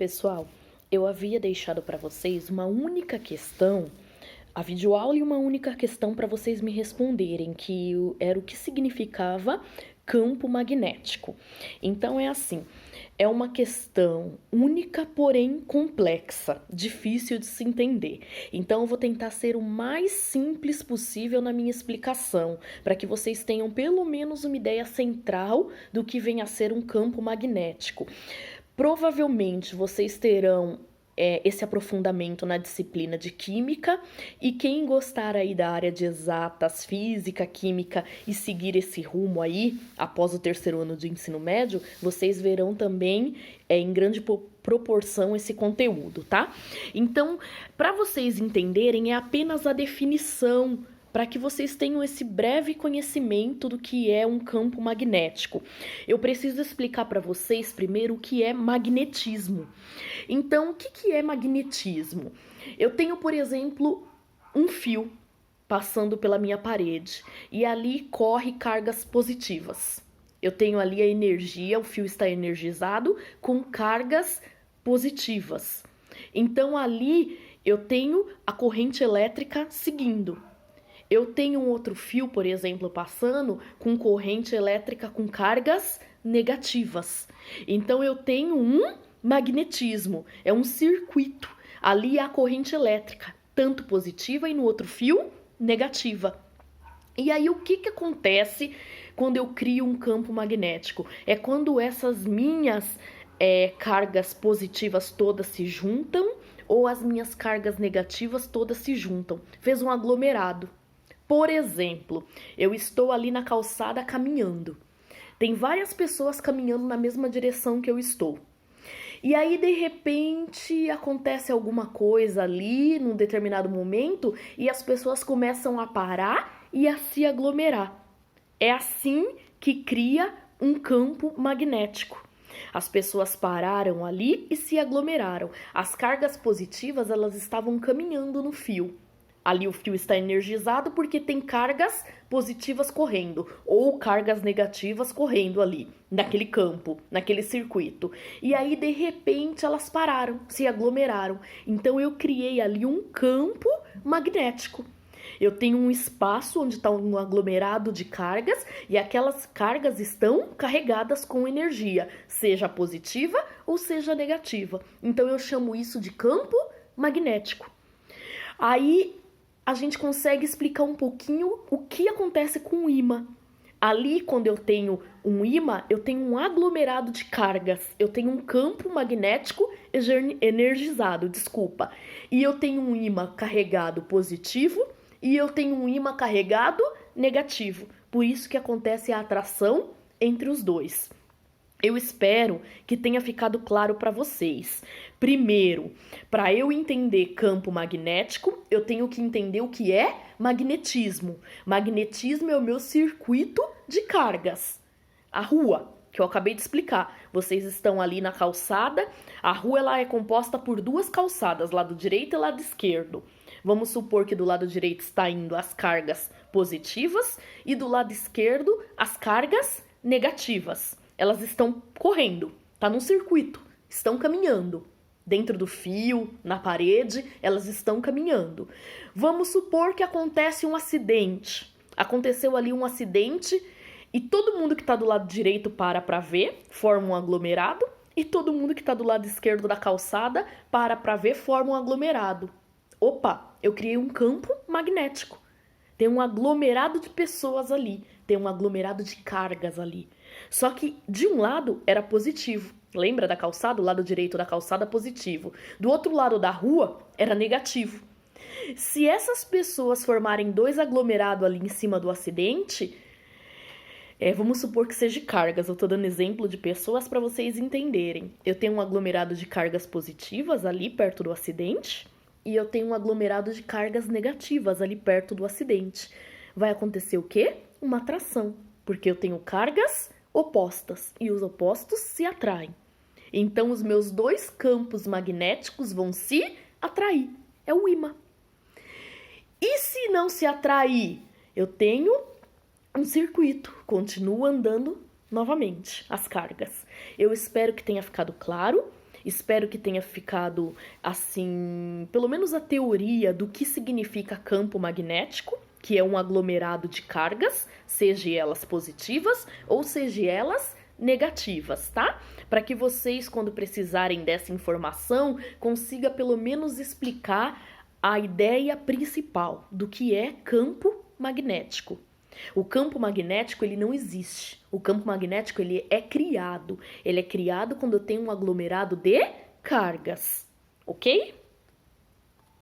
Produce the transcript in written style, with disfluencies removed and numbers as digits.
Pessoal, eu havia deixado para vocês uma única questão, a videoaula e uma única questão para vocês me responderem, era o que significava campo magnético. Então é assim, é uma questão única, porém complexa, difícil de se entender. Então eu vou tentar ser o mais simples possível na minha explicação, para que vocês tenham pelo menos uma ideia central do que vem a ser um campo magnético. Provavelmente vocês terão esse aprofundamento na disciplina de Química, e quem gostar aí da área de exatas, Física, Química e seguir esse rumo aí, após o terceiro ano de ensino médio, vocês verão também em grande proporção esse conteúdo, tá? Então, para vocês entenderem, é apenas a definição, para que vocês tenham esse breve conhecimento do que é um campo magnético. Eu preciso explicar para vocês primeiro o que é magnetismo. Então, o que é magnetismo? Eu tenho, por exemplo, um fio passando pela minha parede e ali corre cargas positivas. Eu tenho ali a energia, o fio está energizado com cargas positivas. Então, ali eu tenho a corrente elétrica seguindo. Eu tenho um outro fio, por exemplo, passando com corrente elétrica com cargas negativas. Então, eu tenho um magnetismo, é um circuito. Ali há corrente elétrica, tanto positiva e no outro fio, negativa. E aí, o que acontece quando eu crio um campo magnético? É quando essas minhas cargas positivas todas se juntam ou as minhas cargas negativas todas se juntam. Fez um aglomerado. Por exemplo, eu estou ali na calçada caminhando. Tem várias pessoas caminhando na mesma direção que eu estou. E aí, de repente, acontece alguma coisa ali, num determinado momento, e as pessoas começam a parar e a se aglomerar. É assim que cria um campo magnético. As pessoas pararam ali e se aglomeraram. As cargas positivas, elas estavam caminhando no fio. Ali o fio está energizado porque tem cargas positivas correndo ou cargas negativas correndo ali, naquele campo, naquele circuito. E aí, de repente, elas pararam, se aglomeraram. Então, eu criei ali um campo magnético. Eu tenho um espaço onde está um aglomerado de cargas e aquelas cargas estão carregadas com energia, seja positiva ou seja negativa. Então, eu chamo isso de campo magnético. Aí, a gente consegue explicar um pouquinho o que acontece com o ímã. Ali, quando eu tenho um ímã, eu tenho um aglomerado de cargas. Eu tenho um campo magnético energizado, E eu tenho um ímã carregado positivo e eu tenho um ímã carregado negativo. Por isso que acontece a atração entre os dois. Eu espero que tenha ficado claro para vocês. Primeiro, para eu entender campo magnético, eu tenho que entender o que é magnetismo. Magnetismo é o meu circuito de cargas. A rua, que eu acabei de explicar. Vocês estão ali na calçada. A rua ela é composta por duas calçadas, lado direito e lado esquerdo. Vamos supor que do lado direito está indo as cargas positivas e do lado esquerdo as cargas negativas. Elas estão correndo, tá num circuito, estão caminhando. Dentro do fio, na parede, elas estão caminhando. Vamos supor que acontece um acidente. Aconteceu ali um acidente e todo mundo que está do lado direito para ver, forma um aglomerado. E todo mundo que está do lado esquerdo da calçada para ver, forma um aglomerado. Opa, eu criei um campo magnético. Tem um aglomerado de pessoas ali, tem um aglomerado de cargas ali. Só que de um lado era positivo. Lembra da calçada? O lado direito da calçada positivo. Do outro lado da rua era negativo. Se essas pessoas formarem dois aglomerados ali em cima do acidente, vamos supor que seja cargas. Eu tô dando exemplo de pessoas para vocês entenderem. Eu tenho um aglomerado de cargas positivas ali perto do acidente e eu tenho um aglomerado de cargas negativas ali perto do acidente. Vai acontecer o quê? Uma atração, porque eu tenho cargas opostas e os opostos se atraem. Então, os meus dois campos magnéticos vão se atrair. É o ímã. E se não se atrair? Eu tenho um circuito. Continuo andando novamente as cargas. Eu espero que tenha ficado claro. Espero que tenha ficado, assim, pelo menos a teoria do que significa campo magnético, que é um aglomerado de cargas, seja elas positivas ou seja elas negativas, tá? Para que vocês, quando precisarem dessa informação, consiga pelo menos explicar a ideia principal do que é campo magnético. O campo magnético, ele não existe. O campo magnético, ele é criado. Ele é criado quando eu tenho um aglomerado de cargas, ok?